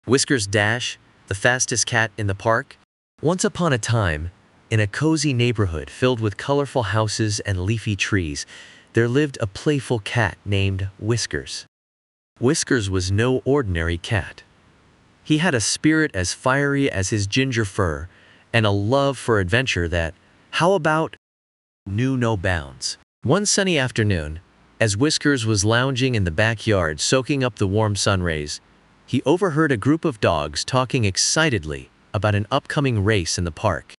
Whiskers Dash, the fastest cat in the park? Once upon a time, in a cozy neighborhood filled with colorful houses and leafy trees, there lived a playful cat named Whiskers. Whiskers was no ordinary cat. He had a spirit as fiery as his ginger fur and a love for adventure that, how about, knew no bounds. One sunny afternoon, as Whiskers was lounging in the backyard soaking up the warm sun rays, he overheard a group of dogs talking excitedly about an upcoming race in the park.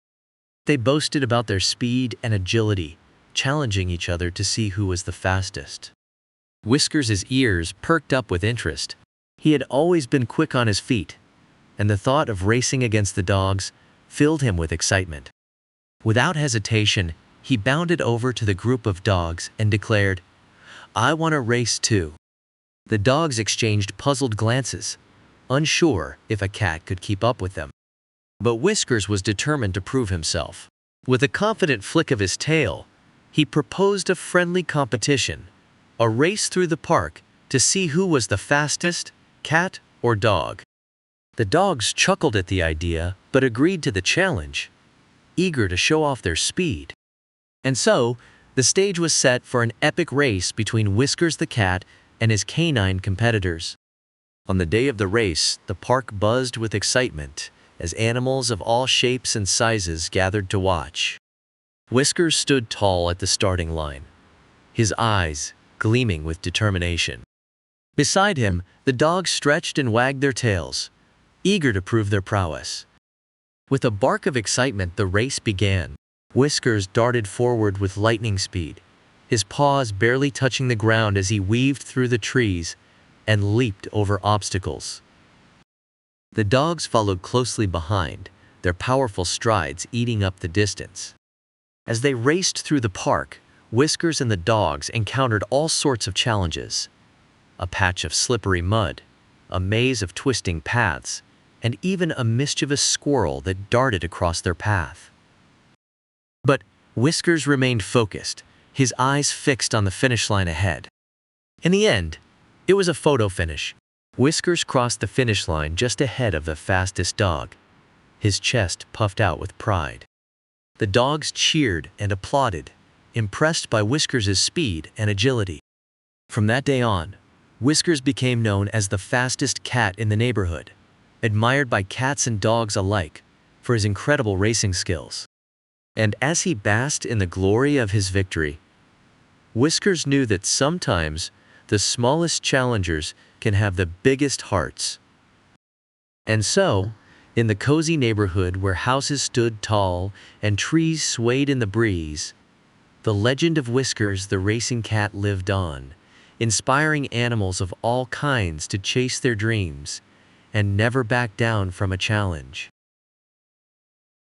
They boasted about their speed and agility, challenging each other to see who was the fastest. Whiskers' ears perked up with interest. He had always been quick on his feet, and the thought of racing against the dogs filled him with excitement. Without hesitation, he bounded over to the group of dogs and declared, "I want to race too." The dogs exchanged puzzled glances, unsure if a cat could keep up with them. But Whiskers was determined to prove himself. With a confident flick of his tail, he proposed a friendly competition, a race through the park to see who was the fastest, cat or dog. The dogs chuckled at the idea but agreed to the challenge, eager to show off their speed. And so, the stage was set for an epic race between Whiskers the cat and his canine competitors. On the day of the race, the park buzzed with excitement as animals of all shapes and sizes gathered to watch. Whiskers stood tall at the starting line, his eyes gleaming with determination. Beside him, the dogs stretched and wagged their tails, eager to prove their prowess. With a bark of excitement, the race began. Whiskers darted forward with lightning speed, his paws barely touching the ground as he weaved through the trees and leaped over obstacles. The dogs followed closely behind, their powerful strides eating up the distance. As they raced through the park, Whiskers and the dogs encountered all sorts of challenges. A patch of slippery mud, a maze of twisting paths, and even a mischievous squirrel that darted across their path. But Whiskers remained focused, his eyes fixed on the finish line ahead. In the end, it was a photo finish. Whiskers crossed the finish line just ahead of the fastest dog, his chest puffed out with pride. The dogs cheered and applauded, impressed by Whiskers' speed and agility. From that day on, Whiskers became known as the fastest cat in the neighborhood, admired by cats and dogs alike for his incredible racing skills. And as he basked in the glory of his victory, Whiskers knew that sometimes the smallest challengers can have the biggest hearts. And so, in the cozy neighborhood where houses stood tall and trees swayed in the breeze, the legend of Whiskers the racing cat lived on, inspiring animals of all kinds to chase their dreams and never back down from a challenge.